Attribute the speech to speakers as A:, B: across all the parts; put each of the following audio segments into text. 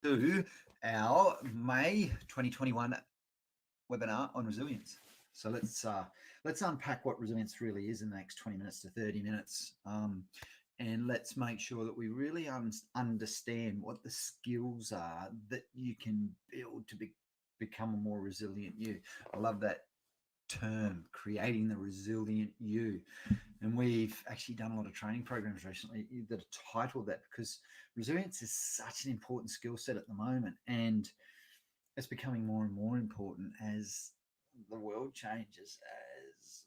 A: to our May 2021 webinar on resilience. So let's unpack what resilience really is in the next 20 minutes to 30 minutes, and let's make sure that we really understand what the skills are that you can build to become a more resilient you. I love that term, creating the resilient you. And we've actually done a lot of training programs recently that are titled that, because resilience is such an important skill set at the moment. And it's becoming more and more important as the world changes, as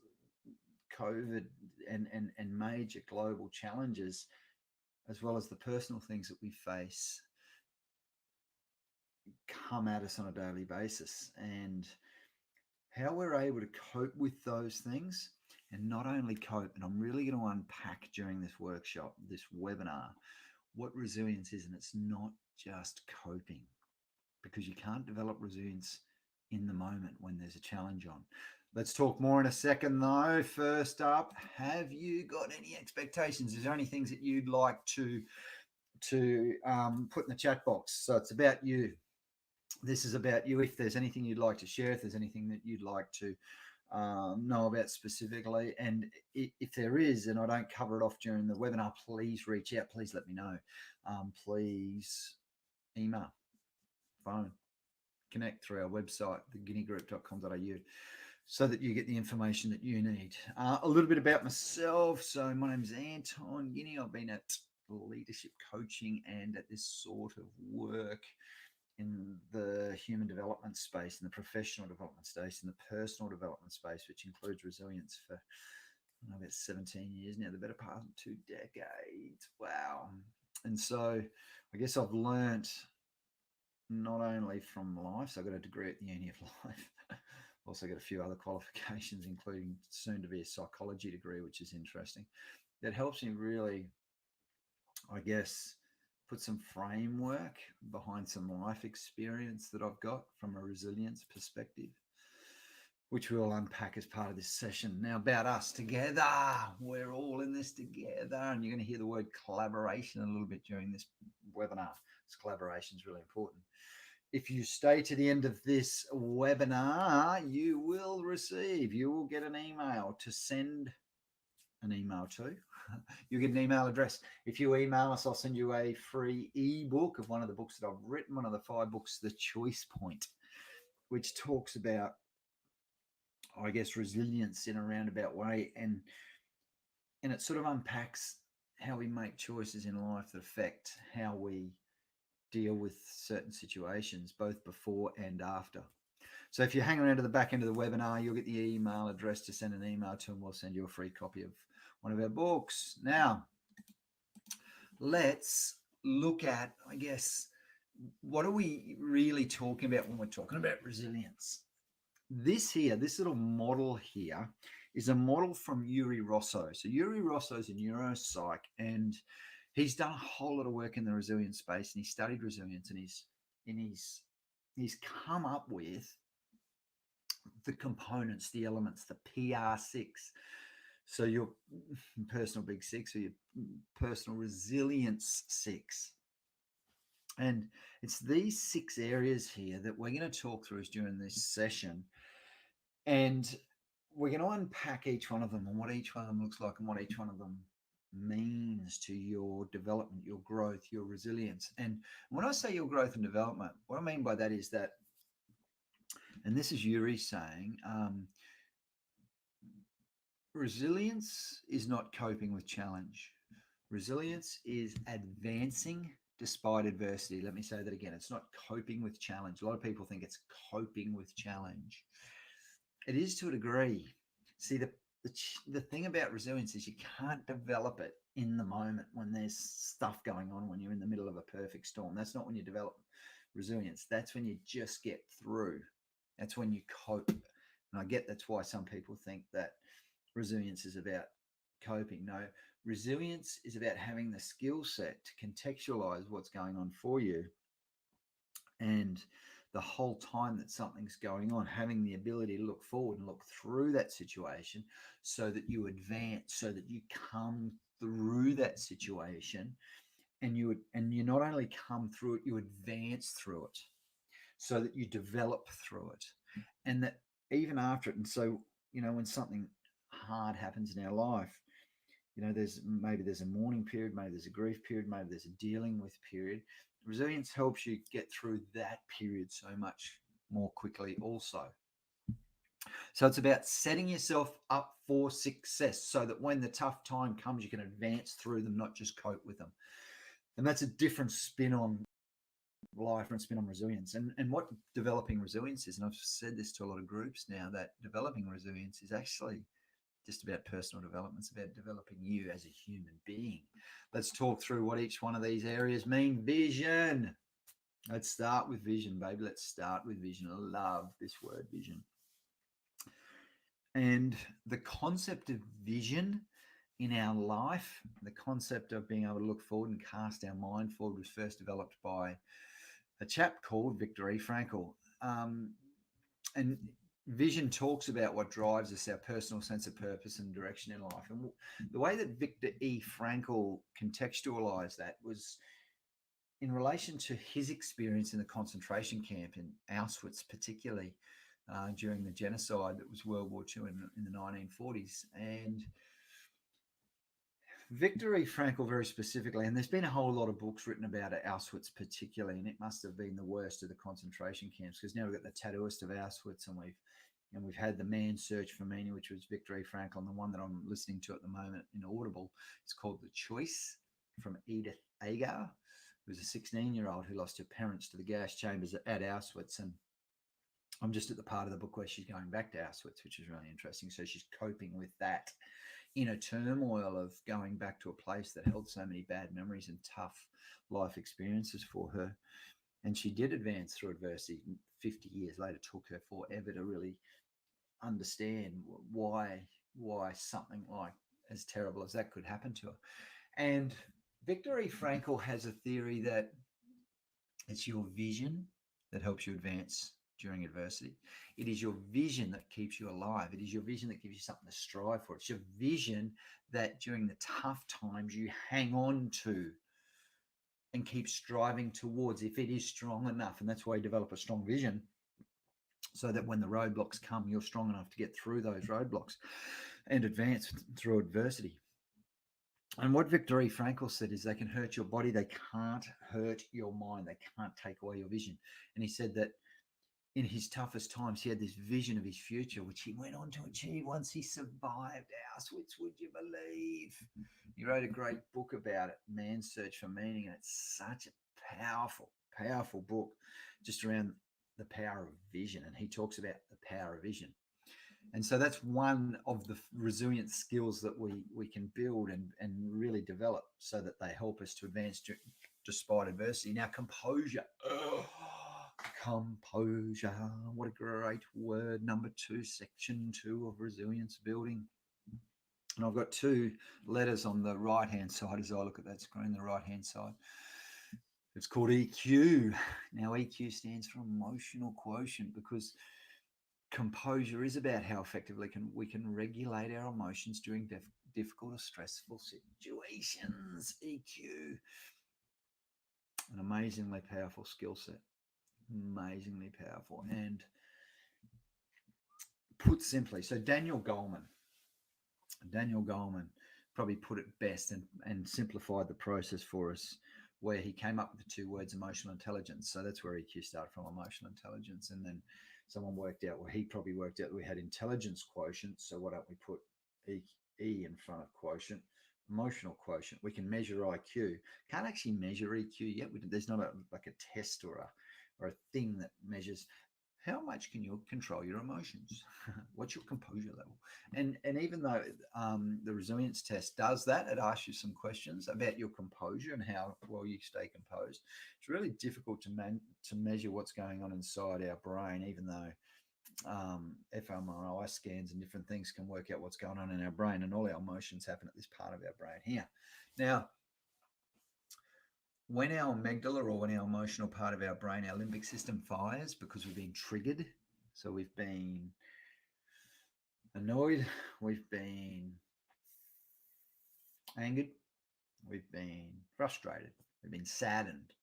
A: COVID and major global challenges, as well as the personal things that we face, come at us on a daily basis. And how we're able to cope with those things, and not only cope, and I'm really going to unpack during this workshop, this webinar, what resilience is. And it's not just coping, because you can't develop resilience in the moment when there's a challenge on. Let's talk more in a second, though. First up, have you got any expectations? Is there any things that you'd like to put in the chat box? So it's about you. This is about you. If there's anything you'd like to share, if there's anything that you'd like to know about specifically, and if there is, and I don't cover it off during the webinar, please reach out. Please let me know. Please email, phone, connect through our website, theguineagroup.com.au, so that you get the information that you need. A little bit about myself. So my name is Anton Guinea. I've been at leadership coaching and at this sort of work in the human development space, in the professional development space, in the personal development space, which includes resilience, for about 17 years now, the better part of 2 decades. Wow. And so I guess I've learnt not only from life, so I got a degree at the Uni of Life. Also got a few other qualifications, including soon to be a psychology degree, which is interesting. That helps me really, I guess, put some framework behind some life experience that I've got from a resilience perspective, which we'll unpack as part of this session. Now, about us together, we're all in this together, and you're going to hear the word collaboration a little bit during this webinar. This collaboration is really important. If you stay to the end of this webinar, you will get an email to send an email to. You get an email address. If you email us, I'll send you a free ebook of one of the books that I've written, one of the 5 books, The Choice Point, which talks about, I guess, resilience in a roundabout way, and it sort of unpacks how we make choices in life that affect how we deal with certain situations, both before and after. So if you hang around to the back end of the webinar, you'll get the email address to send an email to, and we'll send you a free copy of one of our books. Now, let's look at, I guess, what are we really talking about when we're talking about resilience? This little model here, is a model from Uri Rosso. So Uri Rosso is a neuropsych, and he's done a whole lot of work in the resilience space, and he studied resilience, and he's come up with the components, the elements, the PR6. So your personal big 6, or your personal resilience 6. And it's these 6 areas here that we're going to talk through during this session. And we're going to unpack each one of them, and what each one of them looks like, and what each one of them means to your development, your growth, your resilience. And when I say your growth and development, what I mean by that is that, and this is Yuri saying, resilience is not coping with challenge. Resilience is advancing despite adversity. Let me say that again. It's not coping with challenge. A lot of people think it's coping with challenge. It is to a degree. See, the thing about resilience is you can't develop it in the moment when there's stuff going on, when you're in the middle of a perfect storm. That's not when you develop resilience. That's when you just get through. That's when you cope. And I get that's why some people think that resilience is about coping. No, resilience is about having the skill set to contextualize what's going on for you, and the whole time that something's going on, having the ability to look forward and look through that situation so that you advance, so that you come through that situation and you not only come through it, you advance through it, so that you develop through it, and that even after it. And so, when something hard happens in our life, there's a mourning period, maybe there's a grief period, maybe there's a dealing with period. Resilience helps you get through that period so much more quickly also. So it's about setting yourself up for success so that when the tough time comes, you can advance through them, not just cope with them. And that's a different spin on life and spin on resilience. And what developing resilience is, and I've said this to a lot of groups now, that developing resilience is actually just about personal development. It's about developing you as a human being. Let's talk through what each one of these areas mean. Vision. Let's start with vision, baby. Let's start with vision. I love this word, vision. And the concept of vision in our life, the concept of being able to look forward and cast our mind forward, was first developed by a chap called Viktor E. Frankl. And vision talks about what drives us, our personal sense of purpose and direction in life. And the way that Viktor E. Frankl contextualized that was in relation to his experience in the concentration camp in Auschwitz, particularly during the genocide that was World War II in the 1940s. And Viktor E. Frankl very specifically, and there's been a whole lot of books written about Auschwitz particularly, and it must have been the worst of the concentration camps, because now we've got the tattooist of Auschwitz, and we've had the Man's Search for Meaning, which was Viktor E. Frankl, and the one that I'm listening to at the moment in Audible is called The Choice, from Edith Agar, who's a 16-year-old who lost her parents to the gas chambers at Auschwitz. And I'm just at the part of the book where she's going back to Auschwitz, which is really interesting. So she's coping with that inner turmoil of going back to a place that held so many bad memories and tough life experiences for her. And she did advance through adversity. 50 years later, it took her forever to really understand why something like as terrible as that could happen to her. And Viktor E. Frankl has a theory that it's your vision that helps you advance during adversity. It is your vision that keeps you alive. It is your vision that gives you something to strive for. It's your vision that during the tough times you hang on to and keep striving towards, if it is strong enough. And that's why you develop a strong vision, so that when the roadblocks come, you're strong enough to get through those roadblocks and advance through adversity. And what Viktor E. Frankl said is, they can hurt your body, they can't hurt your mind, they can't take away your vision. And he said that in his toughest times, he had this vision of his future, which he went on to achieve once he survived Auschwitz, would you believe? He wrote a great book about it, Man's Search for Meaning, and it's such a powerful, powerful book just around the power of vision. And he talks about the power of vision. And so that's one of the resilient skills that we can build and really develop, so that they help us to advance despite adversity. Now, composure. Composure. What a great word. Number 2, section 2 of resilience building. And I've got 2 letters on the right-hand side as I look at that screen, the right-hand side. It's called EQ. Now, EQ stands for emotional quotient, because composure is about how effectively we can regulate our emotions during difficult or stressful situations. EQ. An amazingly powerful skill set. Amazingly powerful. And put simply, so Daniel Goleman probably put it best and simplified the process for us, where he came up with the 2 words emotional intelligence. So that's where EQ started from, emotional intelligence. And then someone worked out, he probably worked out that we had intelligence quotient. So why don't we put E in front of quotient? Emotional quotient. We can measure IQ. Can't actually measure EQ yet. There's not like a test or a thing that measures how much can you control your emotions. What's your composure level? And even though the resilience test does that, it asks you some questions about your composure and how well you stay composed. It's really difficult to measure what's going on inside our brain, even though fMRI scans and different things can work out what's going on in our brain, and all our emotions happen at this part of our brain here. Now, when our amygdala, or when our emotional part of our brain, our limbic system, fires because we've been triggered, so we've been annoyed, we've been angered, we've been frustrated, We've been saddened.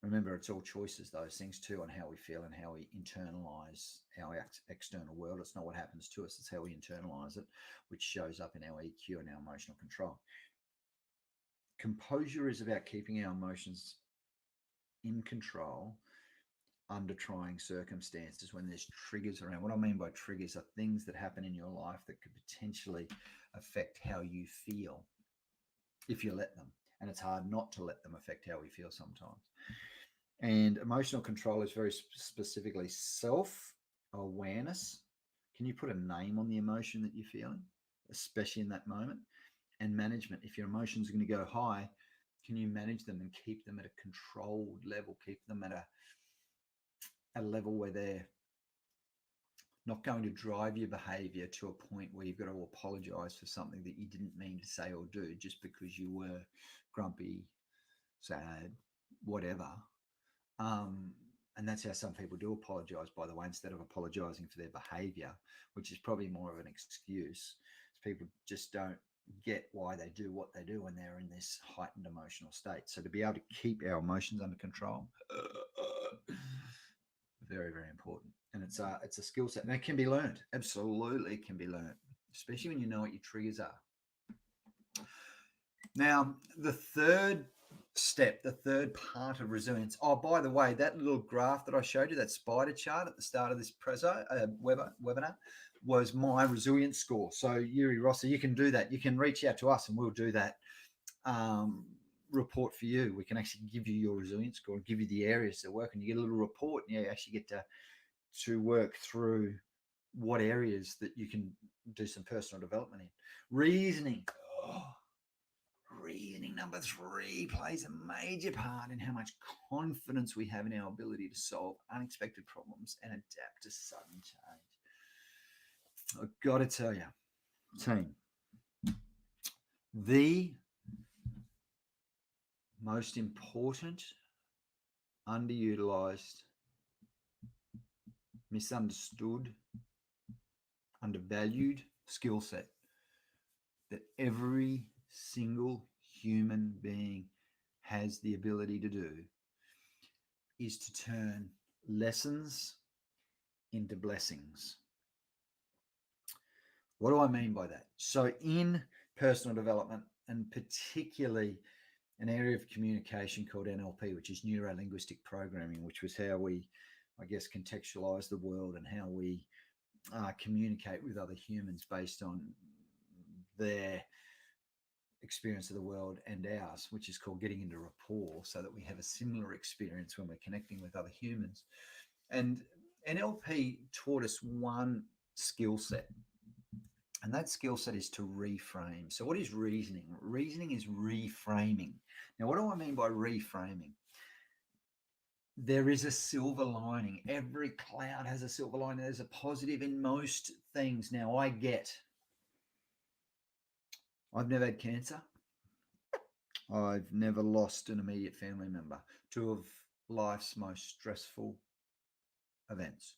A: Remember, it's all choices, those things too, on how we feel and how we internalize our external world. It's not what happens to us, it's how we internalize it, which shows up in our EQ and our emotional control. Composure is about keeping our emotions in control under trying circumstances when there's triggers around. What I mean by triggers are things that happen in your life that could potentially affect how you feel if you let them. And it's hard not to let them affect how we feel sometimes. And emotional control is very specifically self awareness. Can you put a name on the emotion that you're feeling, especially in that moment? And management. If your emotions are going to go high, can you manage them and keep them at a controlled level? Keep them at a level where they're not going to drive your behavior to a point where you've got to apologize for something that you didn't mean to say or do just because you were grumpy, sad, whatever. And that's how some people do apologize, by the way, instead of apologizing for their behavior, which is probably more of an excuse. People just don't get why they do what they do when they're in this heightened emotional state. So to be able to keep our emotions under control, very, very important. And it's a skill set, and it can be learned. Absolutely can be learned, especially when you know what your triggers are. Now, the third step, the third part of resilience. Oh, by the way, that little graph that I showed you, that spider chart at the start of this webinar, was my resilience score. So, Yuri Rossi, you can do that. You can reach out to us, and we'll do that report for you. We can actually give you your resilience score and give you the areas that work, and you get a little report, and you actually get to work through what areas that you can do some personal development in. Reasoning. Reasoning number 3 plays a major part in how much confidence we have in our ability to solve unexpected problems and adapt to sudden change. I've got to tell you, team, the most important, underutilized, misunderstood, undervalued skill set that every single human being has the ability to do is to turn lessons into blessings. What do I mean by that? So in personal development, and particularly an area of communication called NLP, which is neuro-linguistic programming, which was how we, I guess, contextualize the world and how we communicate with other humans based on their experience of the world and ours, which is called getting into rapport, so that we have a similar experience when we're connecting with other humans. And NLP taught us one skill set, and that skill set is to reframe. So what is reasoning? Reasoning is reframing. Now, what do I mean by reframing? There is a silver lining. Every cloud has a silver lining. There's a positive in most things. Now, I've never had cancer. I've never lost an immediate family member. 2 of life's most stressful events.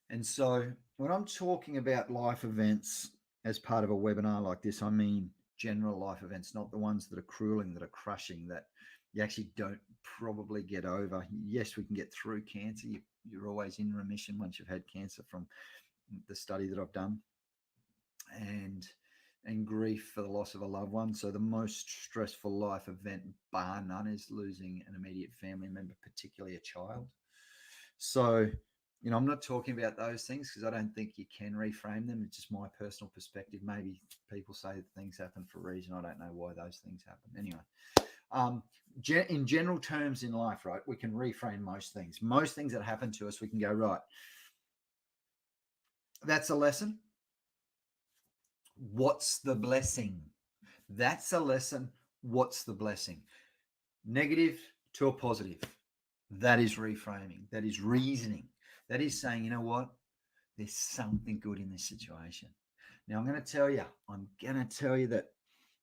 A: And so when I'm talking about life events as part of a webinar like this, I mean general life events, not the ones that are crueling, that are crushing, that you actually don't probably get over. Yes, we can get through cancer. You're always in remission once you've had cancer, from the study that I've done. And grief for the loss of a loved one. So the most stressful life event, bar none, is losing an immediate family member, particularly a child. So, I'm not talking about those things because I don't think you can reframe them. It's just my personal perspective. Maybe people say that things happen for a reason. I don't know why those things happen. Anyway, in general terms in life, right, we can reframe most things. Most things that happen to us, we can go, right, that's a lesson. What's the blessing? That's a lesson. What's the blessing? Negative to a positive. That is reframing. That is reasoning. That is saying, you know what? There's something good in this situation. Now, I'm going to tell you that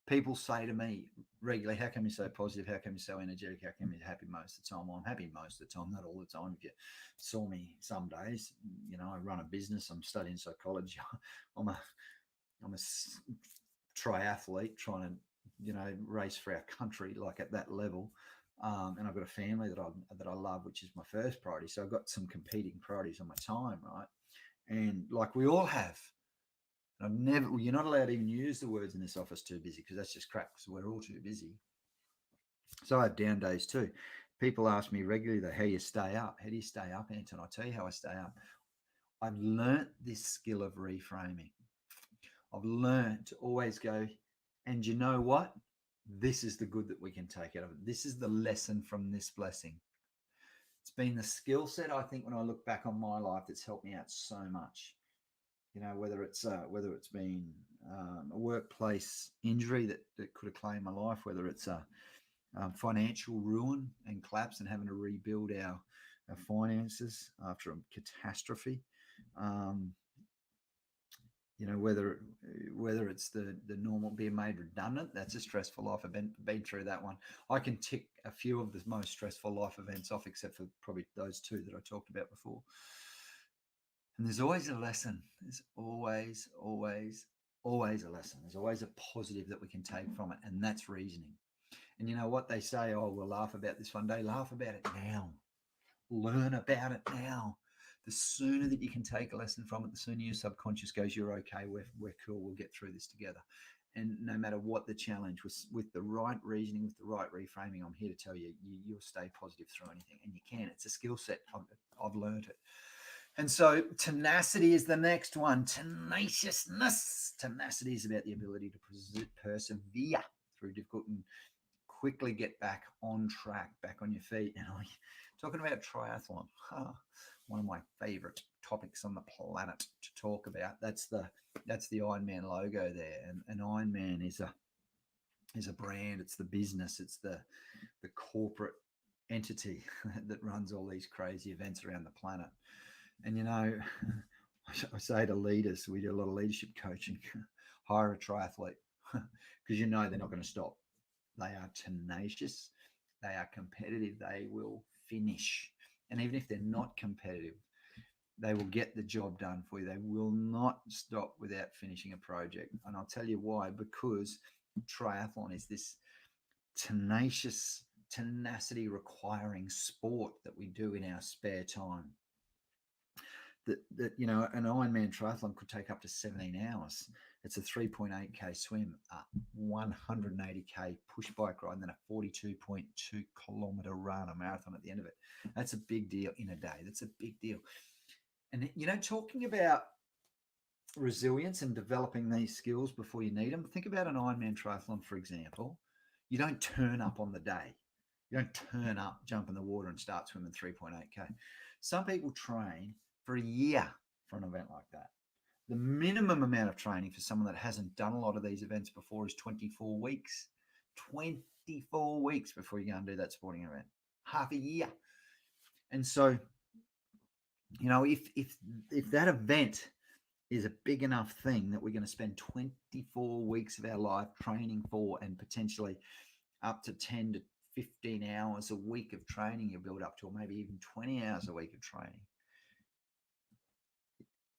A: people say to me regularly, how come you're so positive? How come you're so energetic? How come you're happy most of the time? Well, I'm happy most of the time, not all the time. If you saw me some days, I run a business. I'm studying psychology. I'm a triathlete trying to race for our country, like at that level. And I've got a family that I love, which is my first priority. So I've got some competing priorities on my time, right? And like we all have. I've never. Well, you're not allowed to even use the words in this office too busy, because that's just crap. Because we're all too busy. So I have down days too. People ask me regularly, though, how you stay up? How do you stay up, Anton? I'll tell you how I stay up. I've learnt this skill of reframing. I've learned to always go, and you know what? This is the good that we can take out of it. This is the lesson from this blessing. It's been the skill set, I think, when I look back on my life, that's helped me out so much. Whether it's been a workplace injury that could have claimed my life, whether it's a financial ruin and collapse and having to rebuild our finances after a catastrophe. Whether it's the normal being made redundant, that's a stressful life. I've been through that one. I can tick a few of the most stressful life events off, except for probably those two that I talked about before. And there's always a lesson. There's always a lesson. There's always a positive that we can take from it, and that's reasoning. And you know what they say? Oh, we'll laugh about this one day. Laugh about it now. Learn about it now. The sooner that you can take a lesson from it, the sooner your subconscious goes, you're okay, we're cool, we'll get through this together. And no matter what the challenge, with the right reasoning, with the right reframing, I'm here to tell you, you'll stay positive through anything. And you can. It's a skill set. I've learned it. And so tenacity is the next one. Tenaciousness. Tenacity is about the ability to persevere through difficult and quickly get back on track, back on your feet. And talking about triathlon, one of my favorite topics on the planet to talk about. That's the Ironman logo there, and Ironman is a brand. It's the business. It's the corporate entity that runs all these crazy events around the planet. And I say to leaders, we do a lot of leadership coaching. Hire a triathlete, because they're not going to stop. They are tenacious. They are competitive. They will finish. And even if they're not competitive, they will get the job done for you. They will not stop without finishing a project. And I'll tell you why. Because triathlon is this tenacity requiring sport that we do in our spare time. That an Ironman triathlon could take up to 17 hours. It's a 3.8k swim, a 180k push bike ride, and then a 42.2 kilometer run, a marathon at the end of it. That's a big deal in a day. That's a big deal. And talking about resilience and developing these skills before you need them, think about an Ironman triathlon, for example. You don't turn up on the day. You don't turn up, jump in the water and start swimming 3.8k. Some people train for a year for an event like that. The minimum amount of training for someone that hasn't done a lot of these events before is 24 weeks. 24 weeks before you go and do that sporting event. Half a year. And so, if that event is a big enough thing that we're going to spend 24 weeks of our life training for, and potentially up to 10 to 15 hours a week of training you build up to, or maybe even 20 hours a week of training.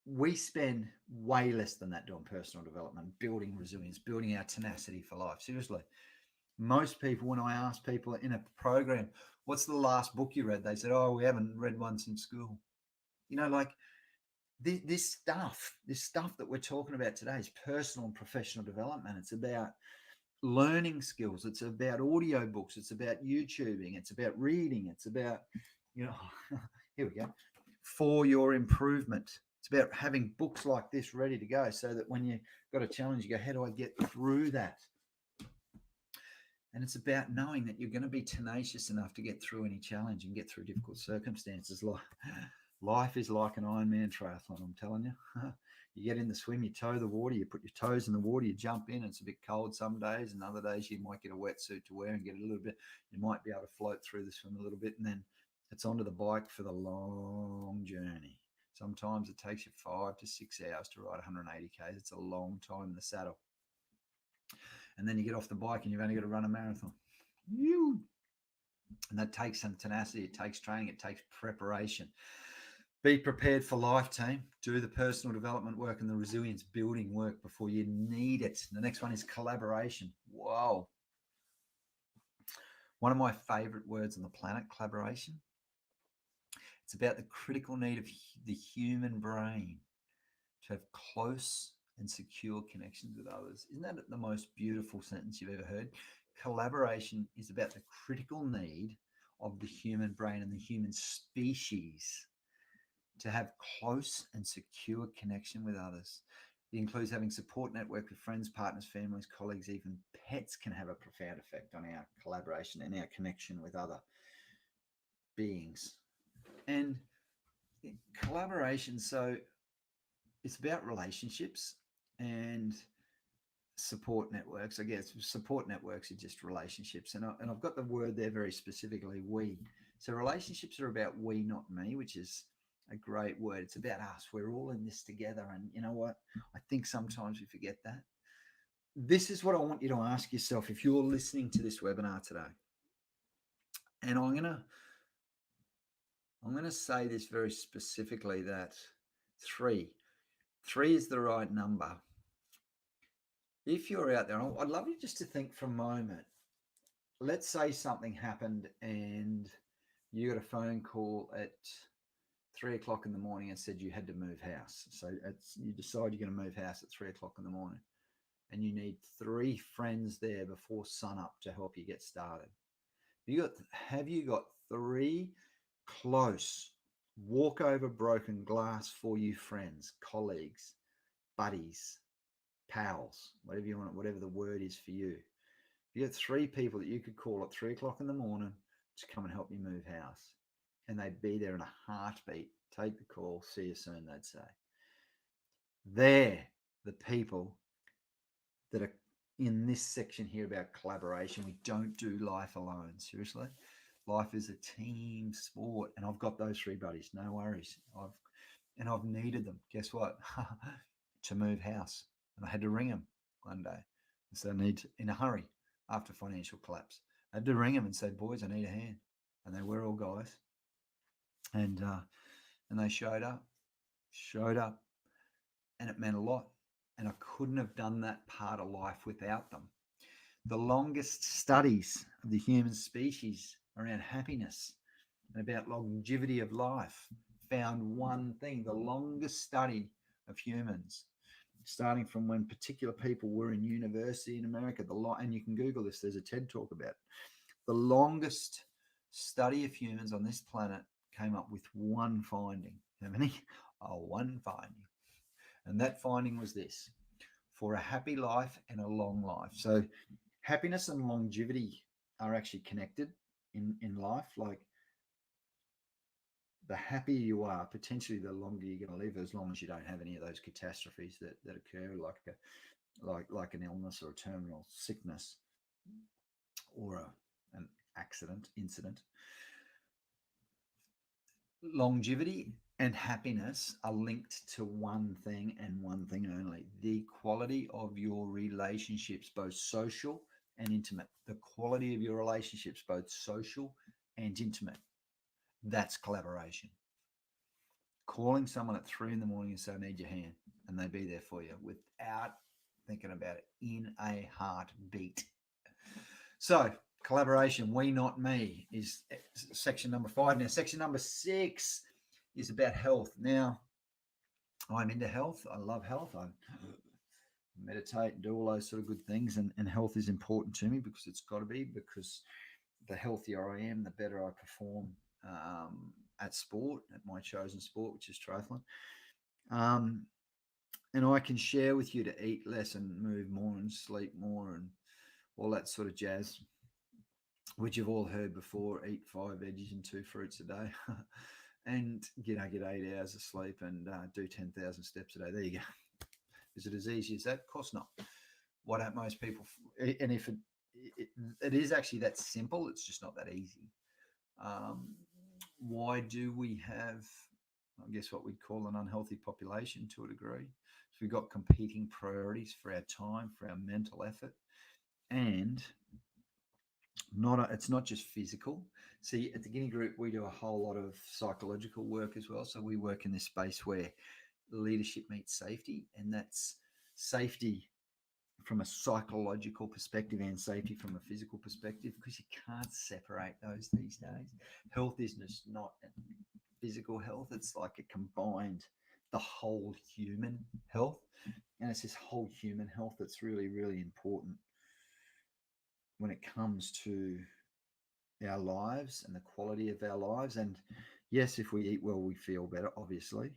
A: We spend way less than that doing personal development, building resilience, building our tenacity for life. Seriously. Most people, when I ask people in a program, what's the last book you read? They said, oh, we haven't read one since school. This stuff that we're talking about today is personal and professional development. It's about learning skills. It's about audio books. It's about YouTubing. It's about reading. It's about, here we go, for your improvement. It's about having books like this ready to go, so that when you've got a challenge, you go, how do I get through that? And it's about knowing that you're going to be tenacious enough to get through any challenge and get through difficult circumstances. Life is like an Ironman triathlon, I'm telling you. You get in the swim, you toe the water, you put your toes in the water, you jump in. It's a bit cold some days, and other days you might get a wetsuit to wear and get a little bit. You might be able to float through the swim a little bit, and then it's onto the bike for the long journey. Sometimes it takes you 5 to 6 hours to ride 180 k's. It's a long time in the saddle. And then you get off the bike and you've only got to run a marathon. And that takes some tenacity. It takes training. It takes preparation. Be prepared for life, team. Do the personal development work and the resilience building work before you need it. The next one is collaboration. Whoa. One of my favorite words on the planet, collaboration. It's about the critical need of the human brain to have close and secure connections with others. Isn't that the most beautiful sentence you've ever heard? Collaboration is about the critical need of the human brain and the human species to have close and secure connection with others. It includes having support network with friends, partners, families, colleagues, even pets can have a profound effect on our collaboration and our connection with other beings. And collaboration, so it's about relationships and support networks. I guess support networks are just relationships. And I've got the word there very specifically, we. So relationships are about we, not me, which is a great word. It's about us. We're all in this together. And you know what? I think sometimes we forget that. This is what I want you to ask yourself if you're listening to this webinar today. And I'm gonna say this very specifically, that three is the right number. If you're out there, I'd love you just to think for a moment. Let's say something happened and you got a phone call at 3 o'clock in the morning and said you had to move house. So you decide you're going to move house at 3 o'clock in the morning, and you need 3 friends there before sunup to help you get started. Have you got 3 close, walk over broken glass for you friends, colleagues, buddies, pals, whatever you want, whatever the word is for you? You got 3 people that you could call at 3 o'clock in the morning to come and help you move house, and they'd be there in a heartbeat. Take the call, see you soon, they'd say. They're the people that are in this section here about collaboration. We don't do life alone. Seriously, life is a team sport, and I've got those 3 buddies. No worries. I've needed them. Guess what? To move house, and I had to ring them one day. So I need to, in a hurry after financial collapse. I had to ring them and say, "Boys, I need a hand," and they were all guys, and they showed up, and it meant a lot. And I couldn't have done that part of life without them. The longest studies of the human species around happiness and about longevity of life found one thing. The longest study of humans, starting from when particular people were in university in America, and you can Google this, there's a TED talk about it. The longest study of humans on this planet came up with one finding. How many? One finding. And that finding was this: for a happy life and a long life. So happiness and longevity are actually connected in life. Like, the happier you are, potentially the longer you're going to live, as long as you don't have any of those catastrophes that occur, like an illness or a terminal sickness or an incident. Longevity and happiness are linked to one thing and one thing only: the quality of your relationships, both social and intimate. The quality of your relationships, both social and intimate. That's collaboration. Calling someone at 3 in the morning and say, "I need your hand," and they be there for you without thinking about it, in a heartbeat. So collaboration, we, not me, is section number 5. Now, section number 6 is about health. Now, I'm into health. I love health. I meditate and do all those sort of good things, and health is important to me because it's got to be, because the healthier I am, the better I perform at sport, at my chosen sport, which is triathlon. And I can share with you to eat less and move more and sleep more and all that sort of jazz, which you've all heard before. Eat 5 veggies and 2 fruits a day and get 8 hours of sleep and do 10,000 steps a day. There you go. Is it as easy as that? Of course not. Why don't most people? And if it is actually that simple, it's just not that easy. Why do we have, I guess, what we'd call an unhealthy population to a degree? So we've got competing priorities for our time, for our mental effort, and It's not just physical. See, at the Guinea Group, we do a whole lot of psychological work as well. So we work in this space where leadership meets safety, and that's safety from a psychological perspective and safety from a physical perspective, because you can't separate those these days. Health is just not physical health, it's like a combined, the whole human health. And it's this whole human health that's really, really important when it comes to our lives and the quality of our lives. And yes, if we eat well, we feel better, obviously.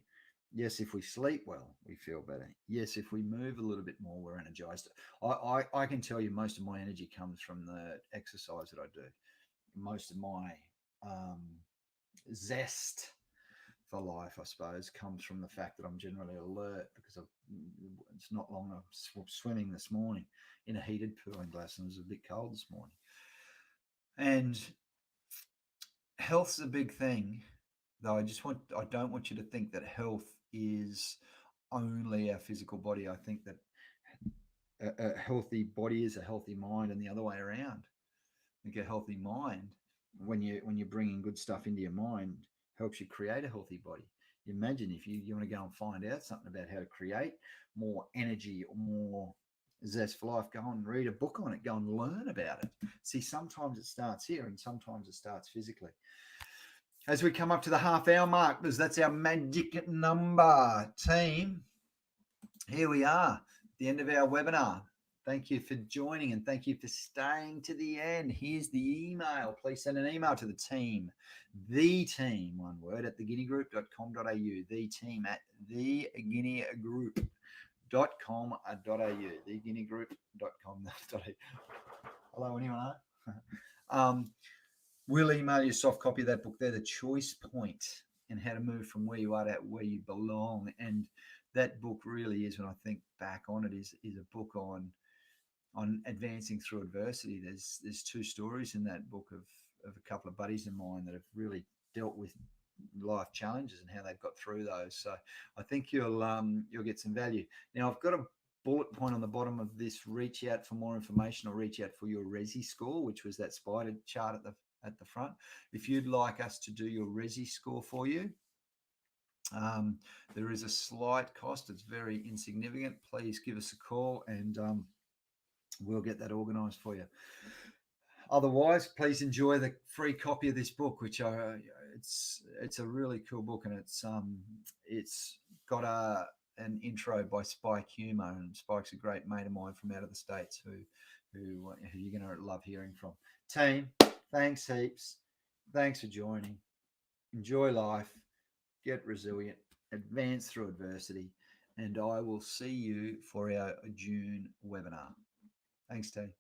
A: Yes, if we sleep well, we feel better. Yes, if we move a little bit more, we're energized. I can tell you most of my energy comes from the exercise that I do. Most of my um, zest for life, I suppose, comes from the fact that I'm generally alert because it's not long. I was swimming this morning in a heated pool in Glasson. It was a bit cold this morning. And health's a big thing, though. I don't want you to think that health is only our physical body. I think that a healthy body is a healthy mind, and the other way around. I think a healthy mind, when you're bringing good stuff into your mind, helps you create a healthy body. Imagine if you want to go and find out something about how to create more energy or more zest for life, go and read a book on it, go and learn about it. See, sometimes it starts here and sometimes it starts physically. As we come up to the half hour mark, because that's our magic number, team, here we are at the end of our webinar. Thank you for joining and thank you for staying to the end. Here's the email. Please send an email to the team, one word, at theguineagroup.com.au, the team at theguineagroup.com.au, theguineagroup.com.au. Hello, anyone? We'll email you a soft copy of that book there, The Choice Point, and how to move from where you are to where you belong. And that book really is, when I think back on it, is a book on advancing through adversity. There's two stories in that book of a couple of buddies of mine that have really dealt with life challenges and how they've got through those. So I think you'll get some value. Now, I've got a bullet point on the bottom of this: reach out for more information or reach out for your Resi score, which was that spider chart at the front. If you'd like us to do your Resi score for you, there is a slight cost. It's very insignificant. Please give us a call and we'll get that organised for you. Otherwise, please enjoy the free copy of this book, which it's a really cool book, and it's got an intro by Spike Humer, and Spike's a great mate of mine from out of the States who you're going to love hearing from. Team, thanks heaps. Thanks for joining. Enjoy life. Get resilient. Advance through adversity. And I will see you for our June webinar. Thanks, team.